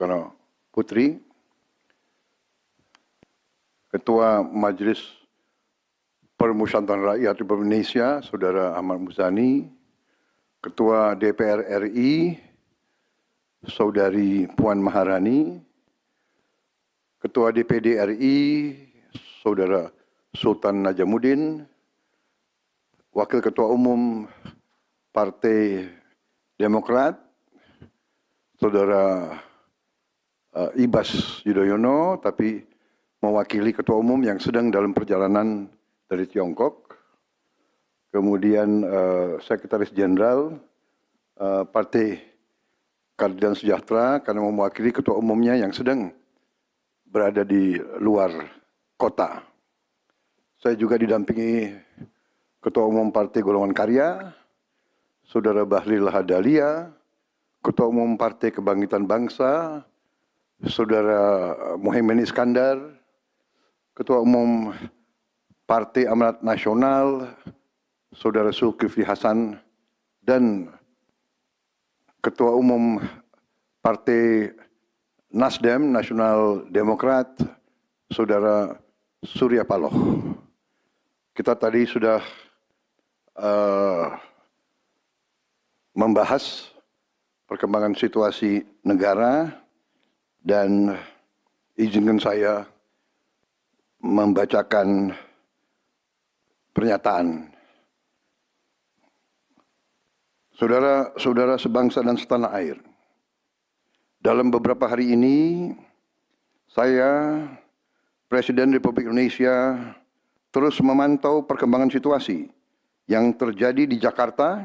Soekarno Putri, Ketua Majelis Permusyawaratan Rakyat Republik Indonesia, Saudara Ahmad Muzani, Ketua DPR RI, Saudari Puan Maharani, Ketua DPD RI, Saudara Sultan Najamuddin, Wakil Ketua Umum Partai Demokrat, Saudara Ibas Yudhoyono, tapi mewakili Ketua Umum yang sedang dalam perjalanan dari Tiongkok. Kemudian Sekretaris Jenderal Partai Keadilan Sejahtera karena mewakili Ketua Umumnya yang sedang berada di luar kota. Saya juga didampingi Ketua Umum Partai Golongan Karya, Saudara Bahlil Lahadalia, Ketua Umum Partai Kebangkitan Bangsa, Saudara Muhaimin Iskandar, Ketua Umum Partai Amanat Nasional, Saudara Zulkifli Hasan, dan Ketua Umum Partai Nasdem, Nasional Demokrat, Saudara Surya Paloh. Kita tadi sudah membahas perkembangan situasi negara dan izinkan saya membacakan pernyataan. Saudara-saudara sebangsa dan setanah air, dalam beberapa hari ini saya, Presiden Republik Indonesia, terus memantau perkembangan situasi yang terjadi di Jakarta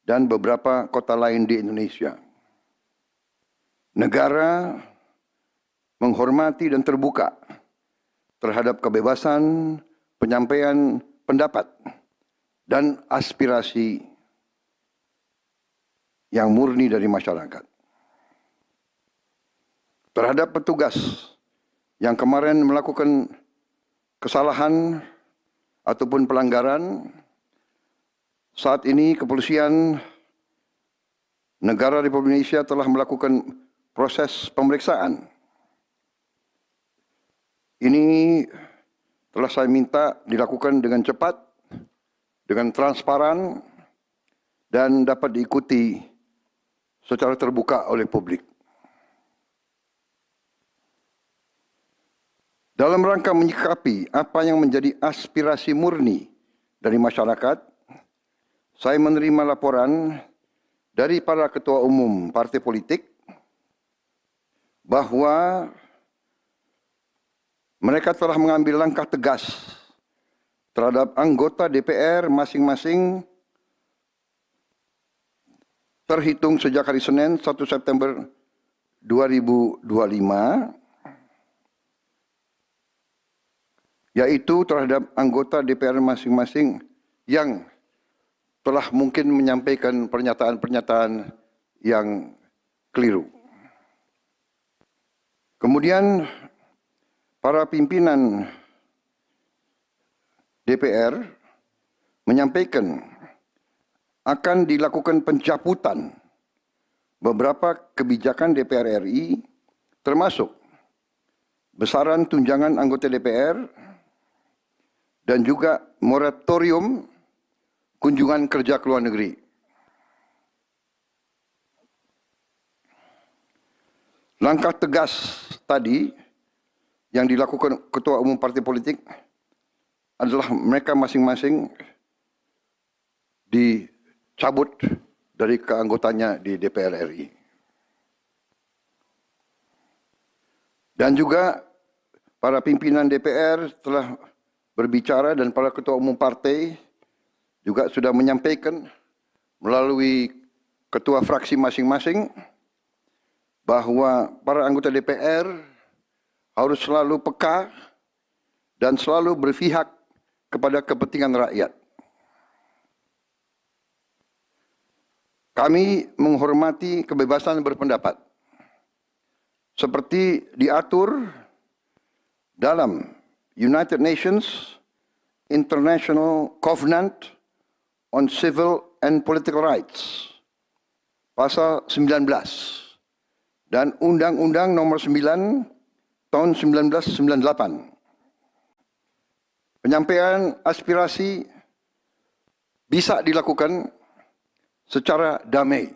dan beberapa kota lain di Indonesia. Negara menghormati dan terbuka terhadap kebebasan penyampaian pendapat dan aspirasi yang murni dari masyarakat. Terhadap petugas yang kemarin melakukan kesalahan ataupun pelanggaran, saat ini kepolisian negara Republik Indonesia telah melakukan proses pemeriksaan. Ini telah saya minta dilakukan dengan cepat, dengan transparan, dan dapat diikuti secara terbuka oleh publik. Dalam rangka menyikapi apa yang menjadi aspirasi murni dari masyarakat, saya menerima laporan dari para ketua umum partai politik bahwa mereka telah mengambil langkah tegas terhadap anggota DPR masing-masing terhitung sejak hari Senin 1 September 2025, yaitu terhadap anggota DPR masing-masing yang telah mungkin menyampaikan pernyataan-pernyataan yang keliru. Kemudian para pimpinan DPR menyampaikan akan dilakukan pencabutan beberapa kebijakan DPR RI, termasuk besaran tunjangan anggota DPR dan juga moratorium kunjungan kerja ke luar negeri. Langkah tegas tadi yang dilakukan ketua umum partai politik adalah mereka masing-masing dicabut dari keanggotanya di DPR RI. Dan juga para pimpinan DPR telah berbicara dan para ketua umum partai juga sudah menyampaikan melalui ketua fraksi masing-masing bahwa para anggota DPR harus selalu peka dan selalu berpihak kepada kepentingan rakyat. Kami menghormati kebebasan berpendapat seperti diatur dalam United Nations International Covenant on Civil and Political Rights, pasal 19, dan Undang-Undang Nomor 9 Tahun 1998. Penyampaian aspirasi bisa dilakukan secara damai.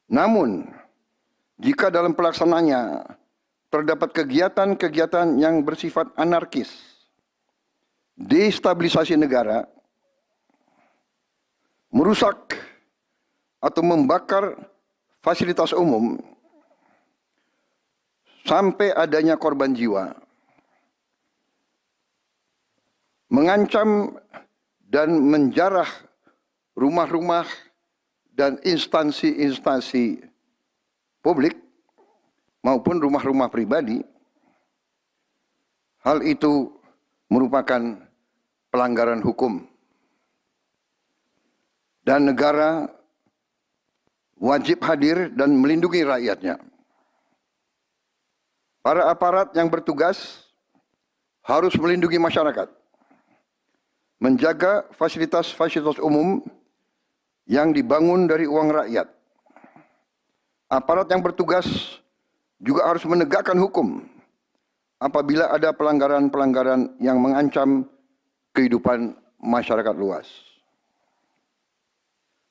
Namun, jika dalam pelaksanaannya terdapat kegiatan-kegiatan yang bersifat anarkis, destabilisasi negara, merusak atau membakar fasilitas umum, sampai adanya korban jiwa, mengancam dan menjarah rumah-rumah dan instansi-instansi publik maupun rumah-rumah pribadi, hal itu merupakan pelanggaran hukum. Dan negara wajib hadir dan melindungi rakyatnya. Para aparat yang bertugas harus melindungi masyarakat, menjaga fasilitas-fasilitas umum yang dibangun dari uang rakyat. Aparat yang bertugas juga harus menegakkan hukum apabila ada pelanggaran-pelanggaran yang mengancam kehidupan masyarakat luas.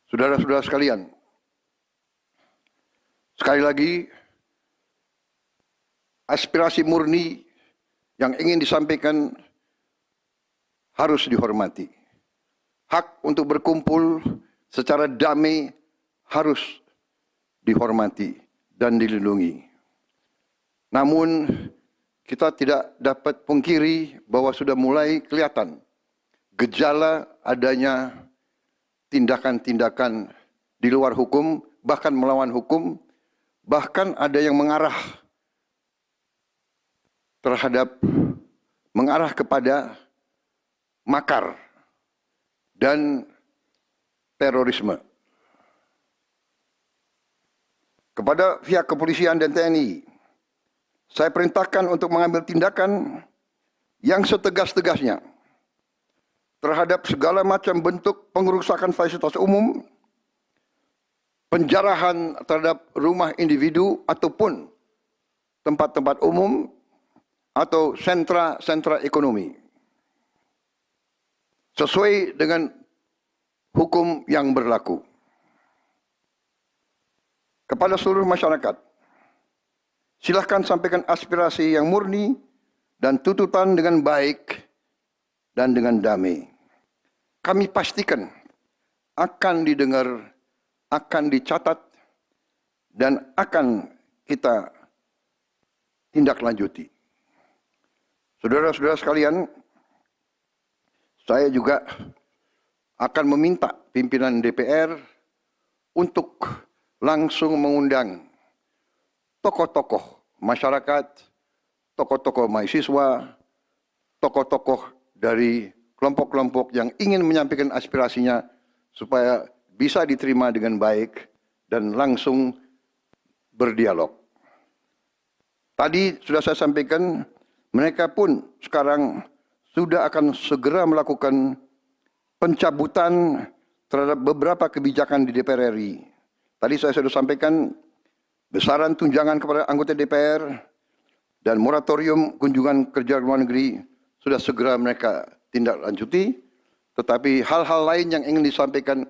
Saudara-saudara sekalian, sekali lagi, aspirasi murni yang ingin disampaikan harus dihormati. Hak untuk berkumpul secara damai harus dihormati dan dilindungi. Namun, kita tidak dapat pungkiri bahwa sudah mulai kelihatan gejala adanya tindakan-tindakan di luar hukum, bahkan melawan hukum, bahkan ada yang mengarah kepada makar dan terorisme. Kepada pihak kepolisian dan TNI, saya perintahkan untuk mengambil tindakan yang setegas-tegasnya terhadap segala macam bentuk pengerusakan fasilitas umum, penjarahan terhadap rumah individu ataupun tempat-tempat umum atau sentra-sentra ekonomi, sesuai dengan hukum yang berlaku. Kepada seluruh masyarakat, silahkan sampaikan aspirasi yang murni dan tuntutan dengan baik dan dengan damai. Kami pastikan akan didengar, akan dicatat, dan akan kita tindak lanjuti. Saudara-saudara sekalian, saya juga akan meminta pimpinan DPR untuk langsung mengundang tokoh-tokoh masyarakat, tokoh-tokoh mahasiswa, tokoh-tokoh dari kelompok-kelompok yang ingin menyampaikan aspirasinya supaya bisa diterima dengan baik dan langsung berdialog. Tadi sudah saya sampaikan, mereka pun sekarang sudah akan segera melakukan pencabutan terhadap beberapa kebijakan di DPR RI. Tadi saya sudah sampaikan besaran tunjangan kepada anggota DPR dan moratorium kunjungan kerja luar negeri sudah segera mereka tindak lanjuti, tetapi hal-hal lain yang ingin disampaikan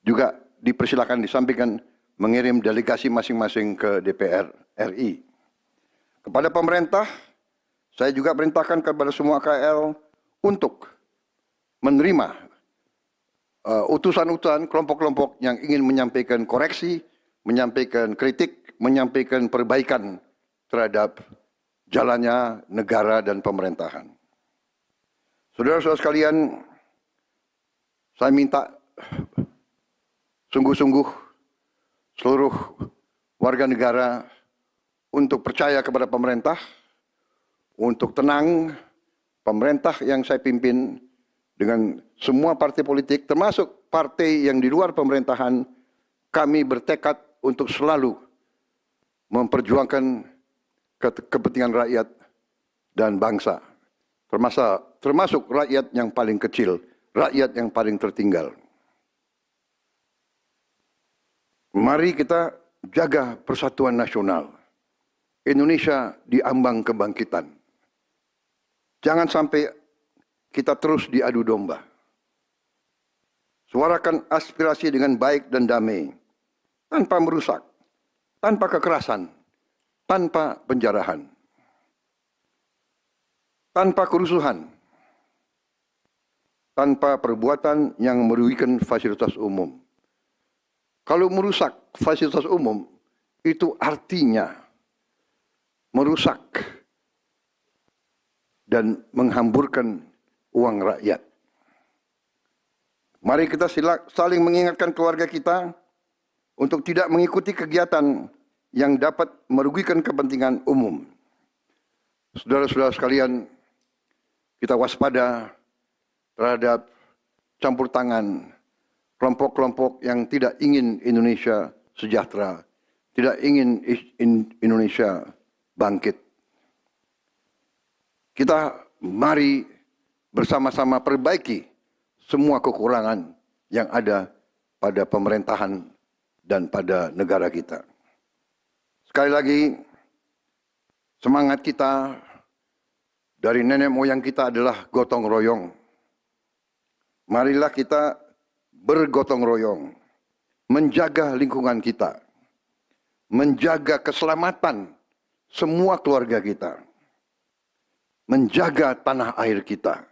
juga dipersilakan disampaikan mengirim delegasi masing-masing ke DPR RI. Kepada pemerintah, saya juga perintahkan kepada semua KL untuk menerima utusan-utusan kelompok-kelompok yang ingin menyampaikan koreksi, menyampaikan kritik, menyampaikan perbaikan terhadap jalannya negara dan pemerintahan. Saudara-saudara sekalian, saya minta sungguh-sungguh seluruh warga negara untuk percaya kepada pemerintah, untuk tenang. Pemerintah yang saya pimpin dengan semua partai politik, termasuk partai yang di luar pemerintahan, kami bertekad untuk selalu memperjuangkan kepentingan rakyat dan bangsa, termasuk rakyat yang paling kecil, rakyat yang paling tertinggal. Mari kita jaga persatuan nasional. Indonesia di ambang kebangkitan. Jangan sampai kita terus diadu domba. Suarakan aspirasi dengan baik dan damai, tanpa merusak, tanpa kekerasan, tanpa penjarahan, tanpa kerusuhan, tanpa perbuatan yang merugikan fasilitas umum. Kalau merusak fasilitas umum, itu artinya merusak dan menghamburkan uang rakyat. Mari kita saling mengingatkan keluarga kita untuk tidak mengikuti kegiatan yang dapat merugikan kepentingan umum. Saudara-saudara sekalian, kita waspada terhadap campur tangan kelompok-kelompok yang tidak ingin Indonesia sejahtera, tidak ingin Indonesia bangkit. Kita mari bersama-sama perbaiki semua kekurangan yang ada pada pemerintahan dan pada negara kita. Sekali lagi, semangat kita dari nenek moyang kita adalah gotong royong. Marilah kita bergotong royong, menjaga lingkungan kita, menjaga keselamatan semua keluarga kita, menjaga tanah air kita.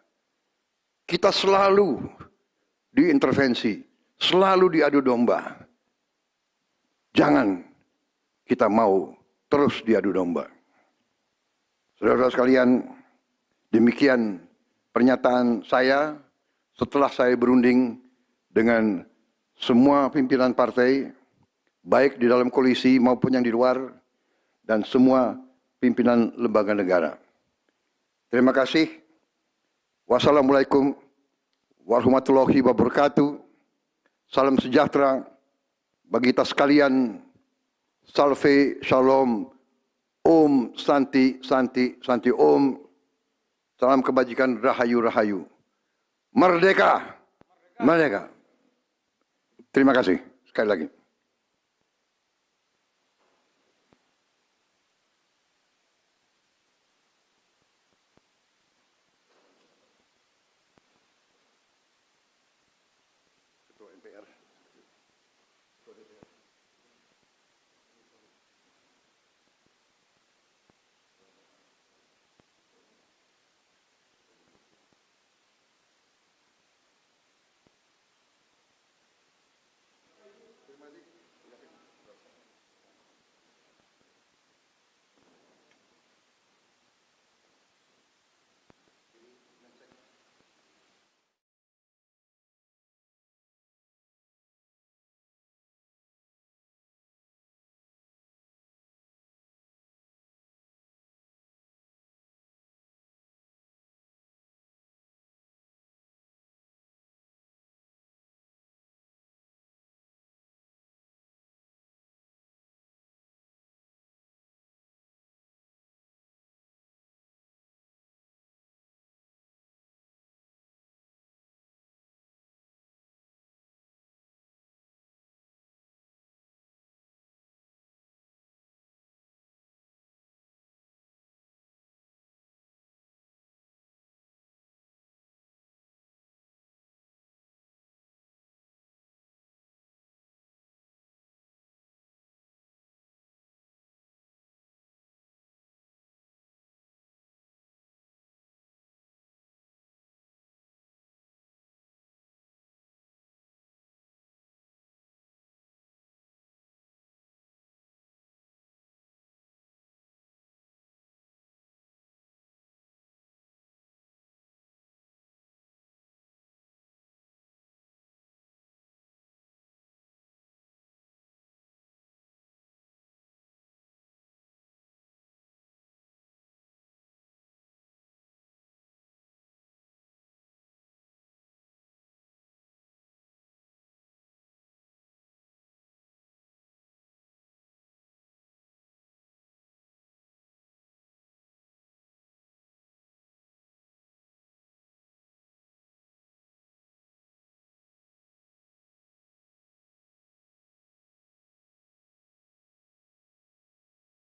Kita selalu diintervensi, selalu diadu domba. Jangan kita mau terus diadu domba. Saudara-saudara sekalian, demikian pernyataan saya setelah saya berunding dengan semua pimpinan partai, baik di dalam koalisi maupun yang di luar, dan semua pimpinan lembaga negara. Terima kasih. Wassalamualaikum warahmatullahi wabarakatuh. Salam sejahtera bagi kita sekalian. Salve, shalom, om, santi, santi, santi, om. Salam kebajikan, rahayu, rahayu. Merdeka, merdeka. Terima kasih sekali lagi.